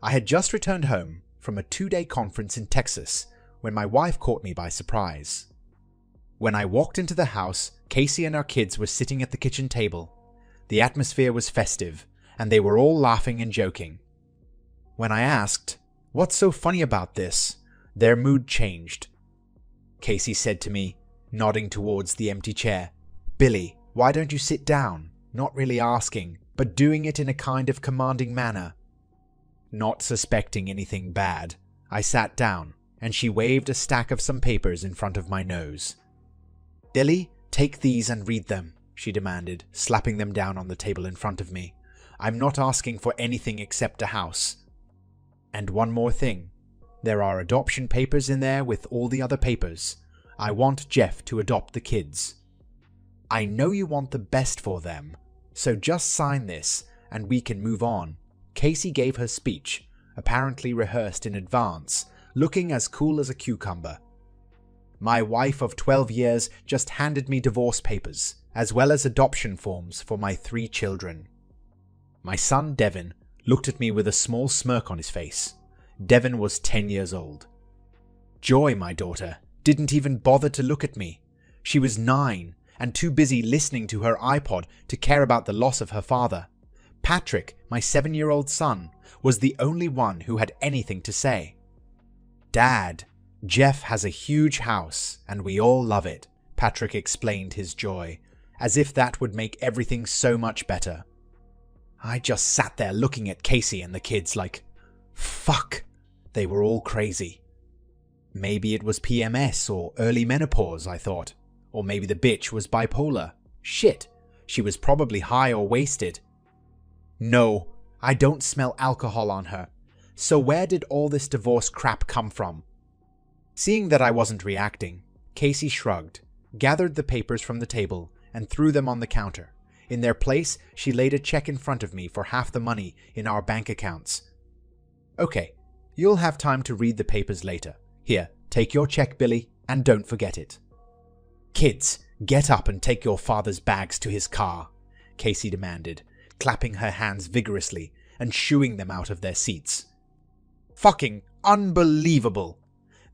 I had just returned home from a 2-day conference in Texas when my wife caught me by surprise. When I walked into the house, Casey and our kids were sitting at the kitchen table. The atmosphere was festive, and they were all laughing and joking. When I asked, "What's so funny about this?" their mood changed. Casey said to me, nodding towards the empty chair, "Billy, why don't you sit down?" Not really asking, but doing it in a kind of commanding manner. Not suspecting anything bad, I sat down, and she waved a stack of some papers in front of my nose. "Billy, take these and read them," she demanded, slapping them down on the table in front of me. "I'm not asking for anything except a house. And one more thing. There are adoption papers in there with all the other papers. I want Jeff to adopt the kids. I know you want the best for them, so just sign this and we can move on." Casey gave her speech, apparently rehearsed in advance, looking as cool as a cucumber. My wife of 12 years just handed me divorce papers, as well as adoption forms for my 3 children. My son, Devin, looked at me with a small smirk on his face. Devin was 10 years old. Joy, my daughter, didn't even bother to look at me. She was 9 and too busy listening to her iPod to care about the loss of her father. Patrick, my 7-year-old son, was the only one who had anything to say. "Dad, Jeff has a huge house and we all love it," Patrick explained his joy, as if that would make everything so much better. I just sat there looking at Casey and the kids like, fuck, they were all crazy. Maybe it was PMS or early menopause, I thought. Or maybe the bitch was bipolar. Shit, she was probably high or wasted. No, I don't smell alcohol on her. So where did all this divorce crap come from? Seeing that I wasn't reacting, Casey shrugged, gathered the papers from the table, and threw them on the counter. In their place, she laid a check in front of me for half the money in our bank accounts. "Okay, you'll have time to read the papers later. Here, take your check, Billy, and don't forget it." "Kids, get up and take your father's bags to his car," Casey demanded, clapping her hands vigorously and shooing them out of their seats. Fucking unbelievable!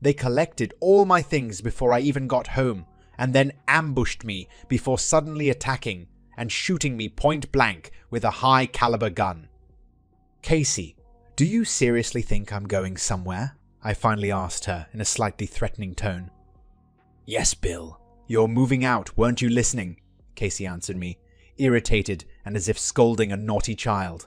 They collected all my things before I even got home, and then ambushed me before suddenly attacking and shooting me point blank with a high-caliber gun. "Casey, do you seriously think I'm going somewhere?" I finally asked her in a slightly threatening tone. "Yes, Bill. You're moving out, weren't you listening?" Casey answered me, irritated and as if scolding a naughty child.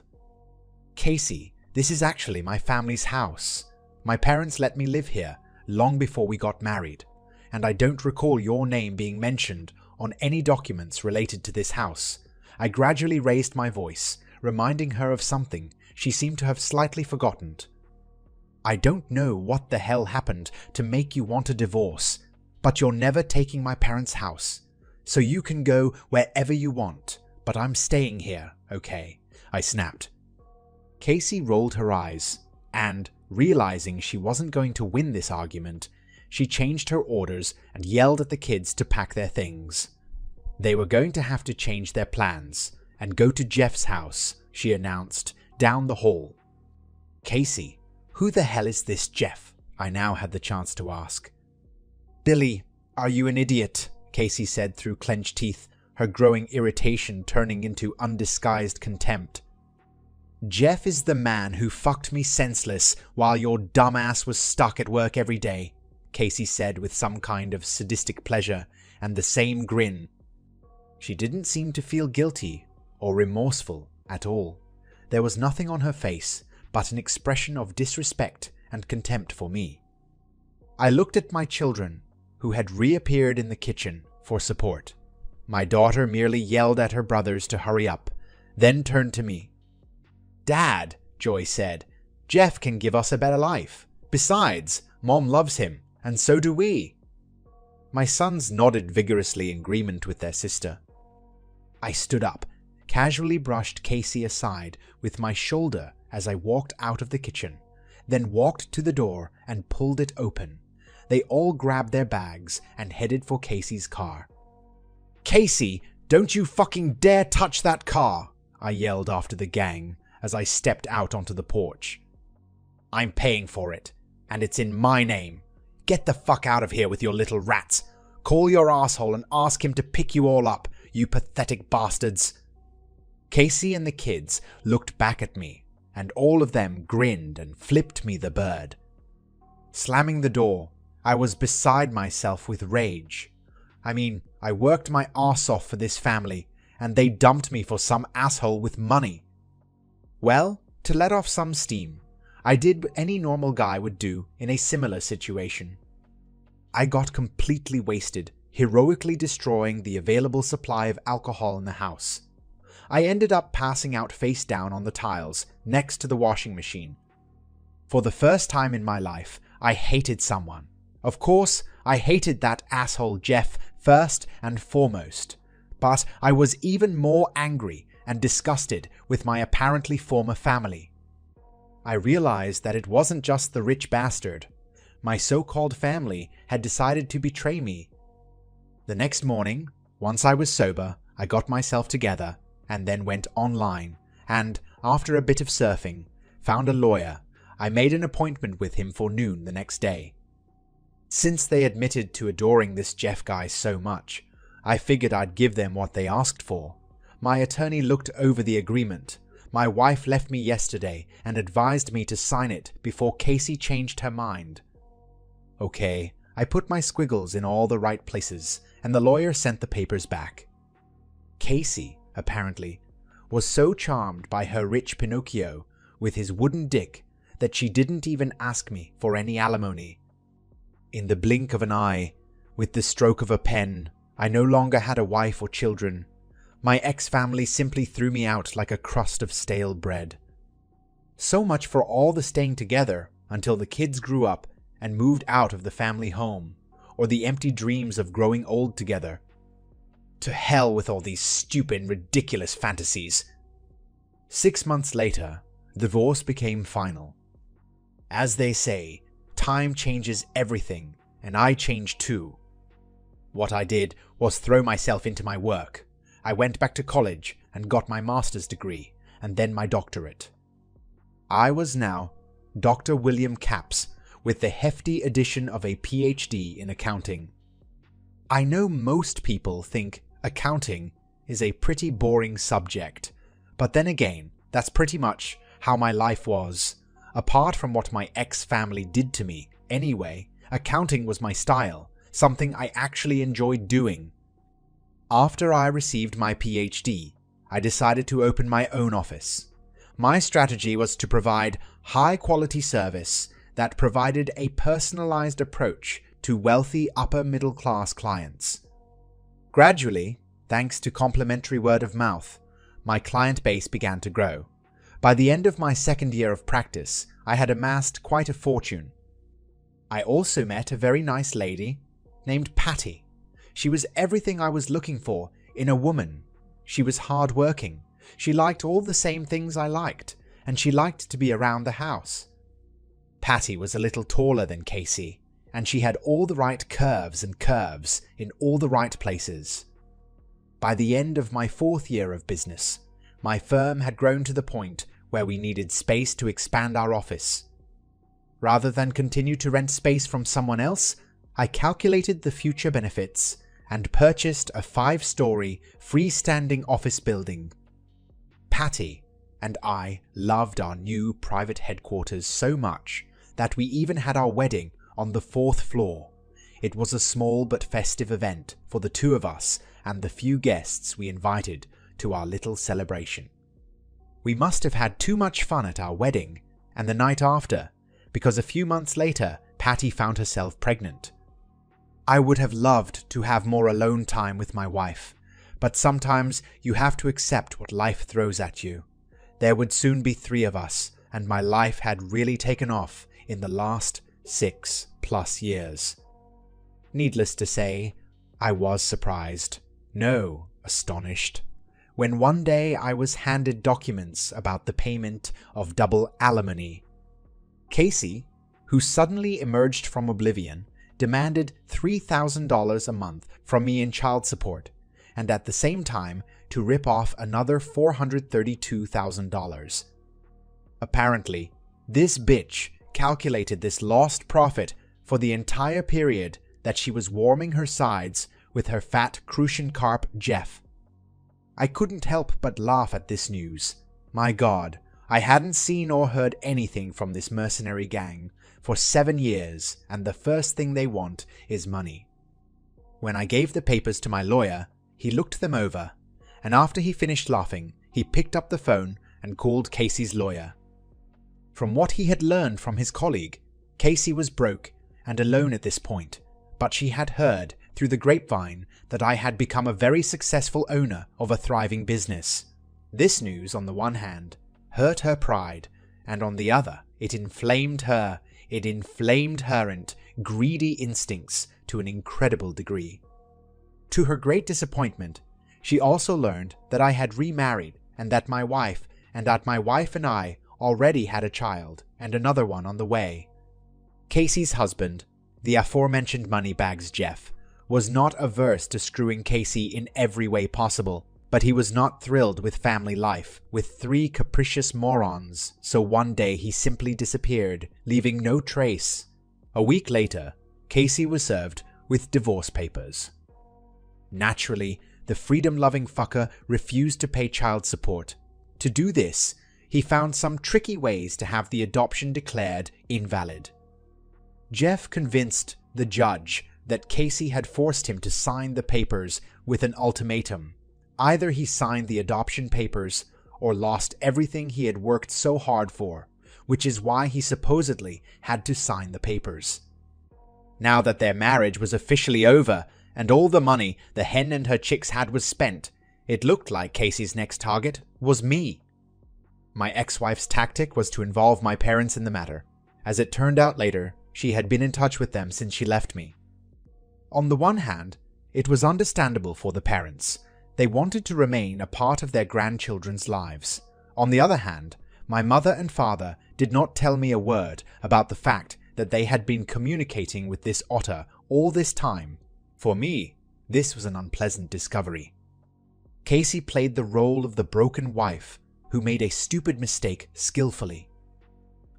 "Casey, this is actually my family's house. My parents let me live here long before we got married, and I don't recall your name being mentioned on any documents related to this house." I gradually raised my voice, reminding her of something she seemed to have slightly forgotten. "I don't know what the hell happened to make you want a divorce, but you're never taking my parents' house, so you can go wherever you want, but I'm staying here, okay?" I snapped. Casey rolled her eyes, and, realizing she wasn't going to win this argument, she changed her orders and yelled at the kids to pack their things. They were going to have to change their plans and go to Jeff's house, she announced, down the hall. "Casey, who the hell is this Jeff?" I now had the chance to ask. "Billy, are you an idiot?" Casey said through clenched teeth, her growing irritation turning into undisguised contempt. "Jeff is the man who fucked me senseless while your dumbass was stuck at work every day," Casey said with some kind of sadistic pleasure and the same grin. She didn't seem to feel guilty or remorseful at all. There was nothing on her face but an expression of disrespect and contempt for me. I looked at my children, who had reappeared in the kitchen for support. My daughter merely yelled at her brothers to hurry up, then turned to me. "Dad," Joy said, "Jeff can give us a better life. Besides, Mom loves him, and so do we." My sons nodded vigorously in agreement with their sister. I stood up, casually brushed Casey aside with my shoulder as I walked out of the kitchen, then walked to the door and pulled it open. They all grabbed their bags and headed for Casey's car. "Casey, don't you fucking dare touch that car!" I yelled after the gang as I stepped out onto the porch. I'm paying for it, and it's in my name. Get the fuck out of here with your little rats. Call your asshole and ask him to pick you all up, you pathetic bastards." Casey and the kids looked back at me, and all of them grinned and flipped me the bird. Slamming the door, I was beside myself with rage. I mean, I worked my arse off for this family, and they dumped me for some asshole with money. Well, to let off some steam, I did what any normal guy would do in a similar situation. I got completely wasted, heroically destroying the available supply of alcohol in the house. I ended up passing out face down on the tiles next to the washing machine. For the first time in my life, I hated someone. Of course, I hated that asshole Jeff first and foremost, but I was even more angry and disgusted with my apparently former family. I realized that it wasn't just the rich bastard. My so-called family had decided to betray me. The next morning, once I was sober, I got myself together and then went online and, after a bit of surfing, found a lawyer. I made an appointment with him for noon the next day. Since they admitted to adoring this Jeff guy so much, I figured I'd give them what they asked for. My attorney looked over the agreement. My wife left me yesterday and advised me to sign it before Casey changed her mind. Okay, I put my squiggles in all the right places, and the lawyer sent the papers back. Casey, apparently, was so charmed by her rich Pinocchio with his wooden dick that she didn't even ask me for any alimony. In the blink of an eye, with the stroke of a pen, I no longer had a wife or children. My ex-family simply threw me out like a crust of stale bread. So much for all the staying together until the kids grew up and moved out of the family home, or the empty dreams of growing old together. To hell with all these stupid, ridiculous fantasies. 6 months later, divorce became final. As they say, time changes everything, and I changed too. What I did was throw myself into my work. I went back to college and got my master's degree, and then my doctorate. I was now Dr. William Capps, with the hefty addition of a PhD in accounting. I know most people think accounting is a pretty boring subject, but then again, that's pretty much how my life was. Apart from what my ex-family did to me, anyway, accounting was my style, something I actually enjoyed doing. After I received my PhD, I decided to open my own office. My strategy was to provide high-quality service that provided a personalized approach to wealthy upper-middle-class clients. Gradually, thanks to complimentary word of mouth, my client base began to grow. By the end of my second year of practice, I had amassed quite a fortune. I also met a very nice lady named Patty. She was everything I was looking for in a woman. She was hard-working. She liked all the same things I liked, and she liked to be around the house. Patty was a little taller than Casey, and she had all the right curves in all the right places. By the end of my 4th year of business, my firm had grown to the point where we needed space to expand our office. Rather than continue to rent space from someone else, I calculated the future benefits and purchased a 5-story freestanding office building. Patty and I loved our new private headquarters so much that we even had our wedding on the 4th floor. It was a small but festive event for the two of us and the few guests we invited to our little celebration. We must have had too much fun at our wedding and the night after, because a few months later, Patty found herself pregnant. I would have loved to have more alone time with my wife, but sometimes you have to accept what life throws at you. There would soon be 3 of us, and my life had really taken off in the last 6+ years. Needless to say, I was surprised, no, astonished, when one day I was handed documents about the payment of double alimony. Casey, who suddenly emerged from oblivion, demanded $3,000 a month from me in child support, and at the same time to rip off another $432,000. Apparently, this bitch calculated this lost profit for the entire period that she was warming her sides with her fat crucian carp Jeff. I couldn't help but laugh at this news. My God, I hadn't seen or heard anything from this mercenary gang for 7 years, and the first thing they want is money. When I gave the papers to my lawyer, he looked them over, and after he finished laughing, he picked up the phone and called Casey's lawyer. From what he had learned from his colleague, Casey was broke and alone at this point, but she had heard through the grapevine that I had become a very successful owner of a thriving business. This news, on the one hand, hurt her pride, and on the other, it inflamed her greedy instincts to an incredible degree. To her great disappointment, she also learned that I had remarried and that my wife and I already had a child and another one on the way. Casey's husband, the aforementioned moneybags Jeff, was not averse to screwing Casey in every way possible, but he was not thrilled with family life with 3 capricious morons, so one day he simply disappeared, leaving no trace. A week later, Casey was served with divorce papers. Naturally, the freedom-loving fucker refused to pay child support. To do this, he found some tricky ways to have the adoption declared invalid. Jeff convinced the judge that Casey had forced him to sign the papers with an ultimatum. Either he signed the adoption papers or lost everything he had worked so hard for, which is why he supposedly had to sign the papers. Now that their marriage was officially over and all the money the hen and her chicks had was spent, it looked like Casey's next target was me. My ex-wife's tactic was to involve my parents in the matter. As it turned out later, she had been in touch with them since she left me. On the one hand, it was understandable for the parents. They wanted to remain a part of their grandchildren's lives. On the other hand, my mother and father did not tell me a word about the fact that they had been communicating with this otter all this time. For me, this was an unpleasant discovery. Casey played the role of the broken wife who made a stupid mistake skillfully.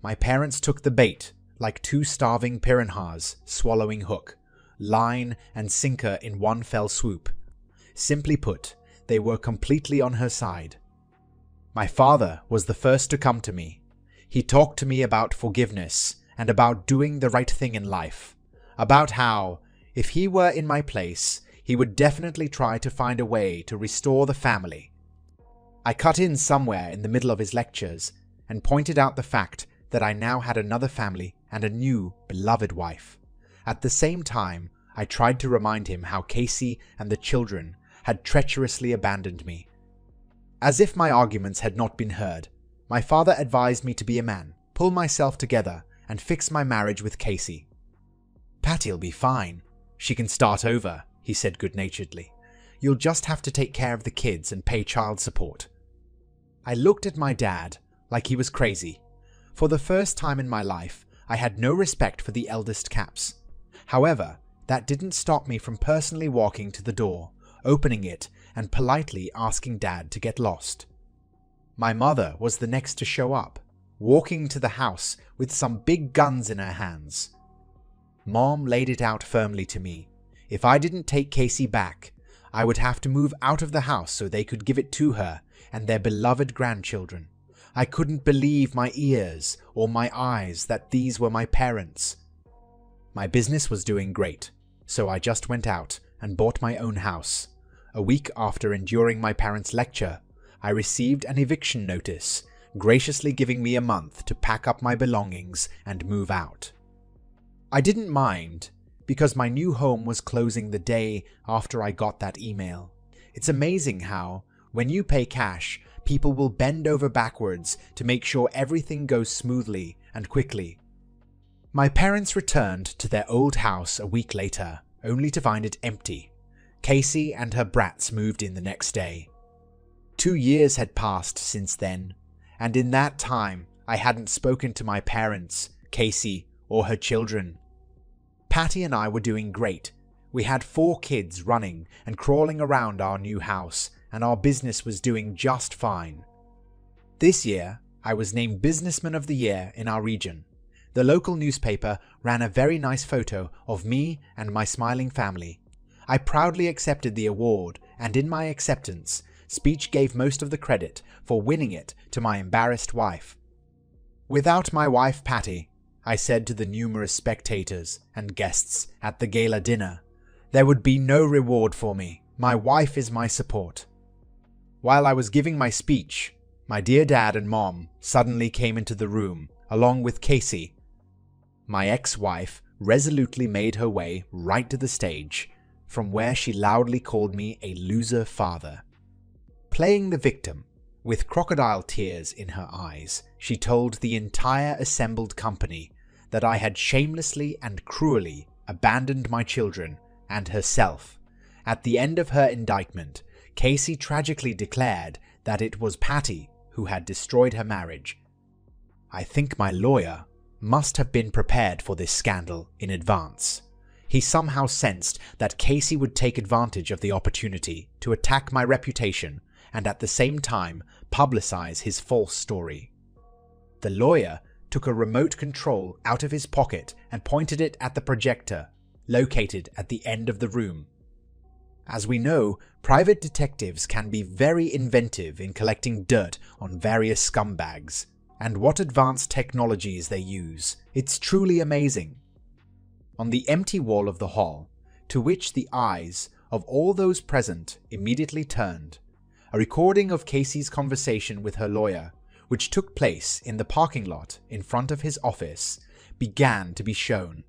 My parents took the bait like 2 starving piranhas swallowing hook, line and sinker in one fell swoop. Simply put, they were completely on her side. My father was the first to come to me. He talked to me about forgiveness and about doing the right thing in life, about how, if he were in my place, he would definitely try to find a way to restore the family. I cut in somewhere in the middle of his lectures and pointed out the fact that I now had another family and a new, beloved wife. At the same time, I tried to remind him how Casey and the children had treacherously abandoned me. As if my arguments had not been heard, my father advised me to be a man, pull myself together, and fix my marriage with Casey. "Patty'll be fine. She can start over," he said good-naturedly. "You'll just have to take care of the kids and pay child support." I looked at my dad like he was crazy. For the first time in my life, I had no respect for the eldest Caps. However, that didn't stop me from personally walking to the door, opening it, and politely asking Dad to get lost. My mother was the next to show up, walking to the house with some big guns in her hands. Mom laid it out firmly to me. If I didn't take Casey back, I would have to move out of the house so they could give it to her and their beloved grandchildren. I couldn't believe my ears or my eyes that these were my parents. My business was doing great, so I just went out and bought my own house. A week after enduring my parents' lecture, I received an eviction notice, graciously giving me a month to pack up my belongings and move out. I didn't mind, because my new home was closing the day after I got that email. It's amazing how, when you pay cash, people will bend over backwards to make sure everything goes smoothly and quickly. My parents returned to their old house a week later, only to find it empty. Casey and her brats moved in the next day. 2 years had passed since then, and in that time I hadn't spoken to my parents, Casey, or her children. Patty and I were doing great. We had 4 kids running and crawling around our new house, and our business was doing just fine. This year, I was named Businessman of the Year in our region. the local newspaper ran a very nice photo of me and my smiling family. I proudly accepted the award, and in my acceptance speech gave most of the credit for winning it to my embarrassed wife. "Without my wife Patty," I said to the numerous spectators and guests at the gala dinner, "there would be no reward for me. My wife is my support." While I was giving my speech, my dear dad and mom suddenly came into the room, along with Casey. My ex-wife resolutely made her way right to the stage, from where she loudly called me a loser father. Playing the victim, with crocodile tears in her eyes, she told the entire assembled company that I had shamelessly and cruelly abandoned my children and herself. At the end of her indictment, Casey tragically declared that it was Patty who had destroyed her marriage. I think my lawyer must have been prepared for this scandal in advance. He somehow sensed that Casey would take advantage of the opportunity to attack my reputation and at the same time publicize his false story. The lawyer took a remote control out of his pocket and pointed it at the projector, located at the end of the room. As we know, private detectives can be very inventive in collecting dirt on various scumbags, and what advanced technologies they use. It's truly amazing. On the empty wall of the hall, to which the eyes of all those present immediately turned, a recording of Casey's conversation with her lawyer, which took place in the parking lot in front of his office, began to be shown.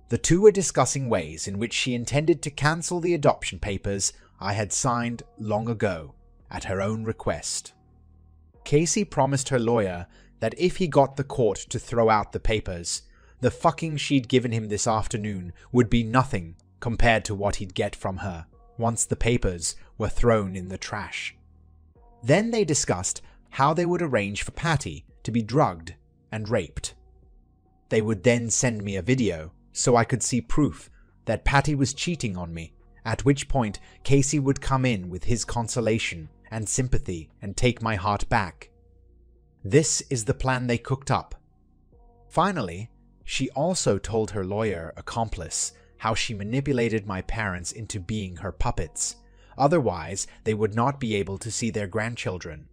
The two were discussing ways in which she intended to cancel the adoption papers I had signed long ago, at her own request. Casey promised her lawyer that if he got the court to throw out the papers, the fucking she'd given him this afternoon would be nothing compared to what he'd get from her once the papers were thrown in the trash. Then they discussed how they would arrange for Patty to be drugged and raped. They would then send me a video so I could see proof that Patty was cheating on me, at which point Casey would come in with his consolation and sympathy and take my heart back. This is the plan they cooked up. Finally, she also told her lawyer accomplice how she manipulated my parents into being her puppets, otherwise they would not be able to see their grandchildren.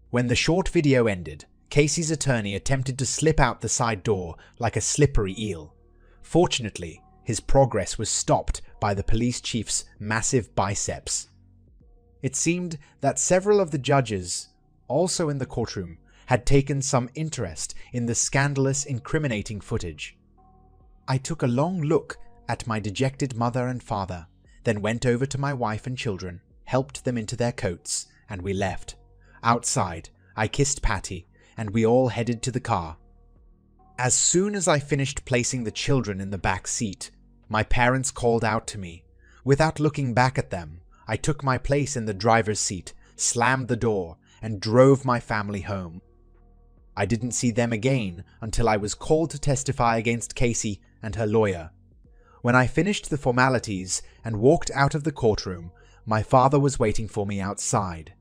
When the short video ended, Casey's attorney attempted to slip out the side door like a slippery eel. Fortunately, his progress was stopped by the police chief's massive biceps. It seemed that several of the judges, also in the courtroom, had taken some interest in the scandalous, incriminating footage. I took a long look at my dejected mother and father, then went over to my wife and children, helped them into their coats, and we left. Outside, I kissed Patty, and we all headed to the car. As soon as I finished placing the children in the back seat, my parents called out to me. Without looking back at them, I took my place in the driver's seat, slammed the door, and drove my family home. I didn't see them again until I was called to testify against Casey and her lawyer. When I finished the formalities and walked out of the courtroom, my father was waiting for me outside.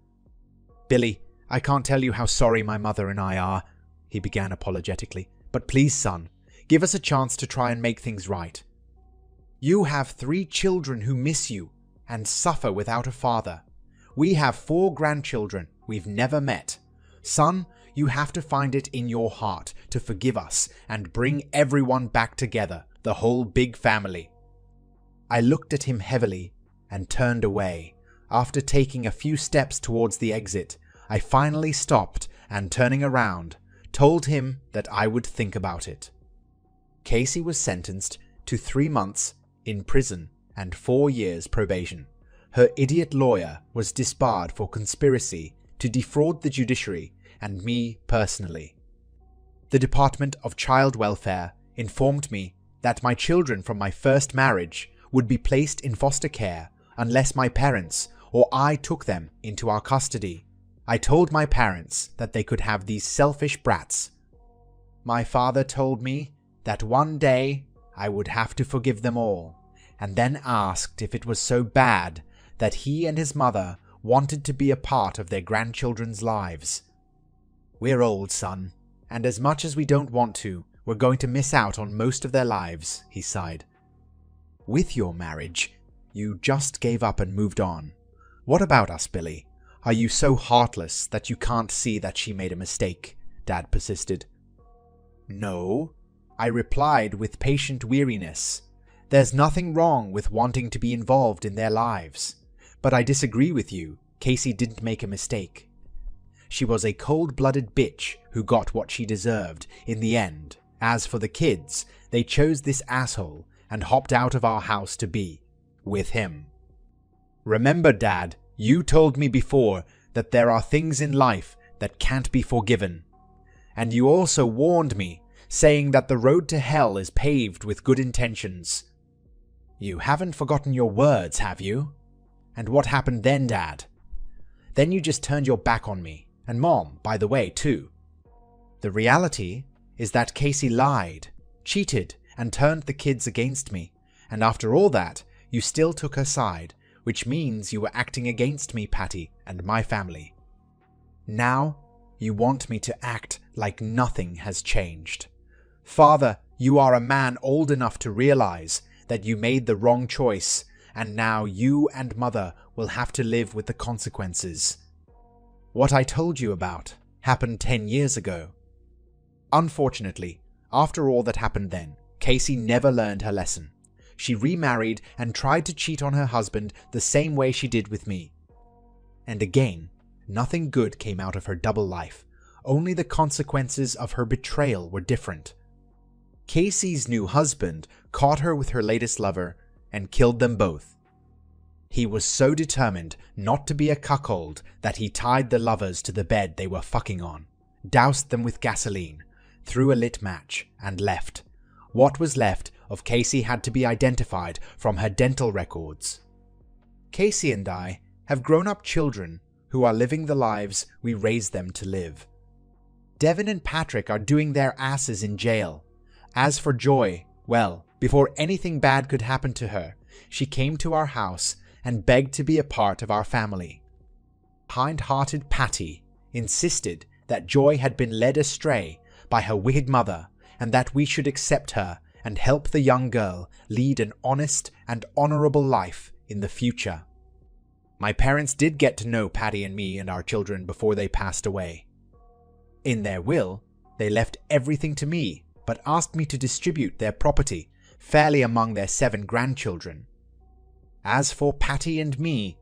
"Billy, I can't tell you how sorry my mother and I are," he began apologetically, "but please, son, give us a chance to try and make things right. You have 3 children who miss you and suffer without a father. We have 4 grandchildren we've never met. Son, you have to find it in your heart to forgive us and bring everyone back together, the whole big family." I looked at him heavily and turned away. After taking a few steps towards the exit, I finally stopped and, turning around, told him that I would think about it. Casey was sentenced to 3 months in prison and 4 years probation. Her idiot lawyer was disbarred for conspiracy to defraud the judiciary and me personally. The Department of Child Welfare informed me that my children from my first marriage would be placed in foster care unless my parents or I took them into our custody. I told my parents that they could have these selfish brats. My father told me that one day I would have to forgive them all, and then asked if it was so bad that he and his mother wanted to be a part of their grandchildren's lives. We're old, son, and as much as we don't want to, were going to miss out on most of their lives, he sighed. With your marriage, you just gave up and moved on. What about us, Billy? Are you so heartless that you can't see that she made a mistake? Dad persisted. No, I replied with patient weariness. There's nothing wrong with wanting to be involved in their lives. But I disagree with you. Casey didn't make a mistake. She was a cold-blooded bitch who got what she deserved in the end. As for the kids, they chose this asshole and hopped out of our house to be with him. Remember, Dad, you told me before that there are things in life that can't be forgiven. And you also warned me, saying that the road to hell is paved with good intentions. You haven't forgotten your words, have you? And what happened then, Dad? Then you just turned your back on me, and Mom, by the way, too. The reality is that Casey lied, cheated, and turned the kids against me, and after all that, you still took her side, which means you were acting against me, Patty, and my family. Now, you want me to act like nothing has changed. Father, you are a man old enough to realize that you made the wrong choice, and now you and Mother will have to live with the consequences. What I told you about happened 10 years ago. Unfortunately, after all that happened then, Casey never learned her lesson. She remarried and tried to cheat on her husband the same way she did with me. And again, nothing good came out of her double life. Only the consequences of her betrayal were different. Casey's new husband caught her with her latest lover and killed them both. He was so determined not to be a cuckold that he tied the lovers to the bed they were fucking on, doused them with gasoline, threw a lit match, and left. What was left of Casey had to be identified from her dental records. Casey and I have grown-up children who are living the lives we raised them to live. Devin and Patrick are doing their asses in jail. As for Joy, well, before anything bad could happen to her, she came to our house and begged to be a part of our family. Kind-hearted Patty insisted that Joy had been led astray by her wicked mother and that we should accept her and help the young girl lead an honest and honorable life in the future. My parents did get to know Patty and me and our children before they passed away. In their will, they left everything to me, but asked me to distribute their property fairly among their 7 grandchildren. As for Patty and me,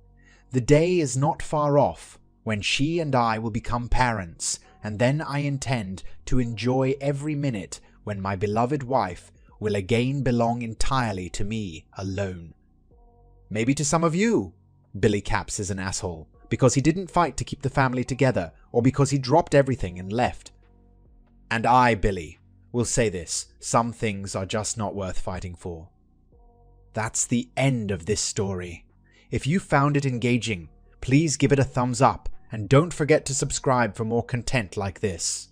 the day is not far off when she and I will become parents, and then I intend to enjoy every minute when my beloved wife will again belong entirely to me alone. Maybe to some of you, Billy Capps is an asshole because he didn't fight to keep the family together or because he dropped everything and left. And I, Billy, will say this: some things are just not worth fighting for. That's the end of this story. If you found it engaging, please give it a thumbs up and don't forget to subscribe for more content like this.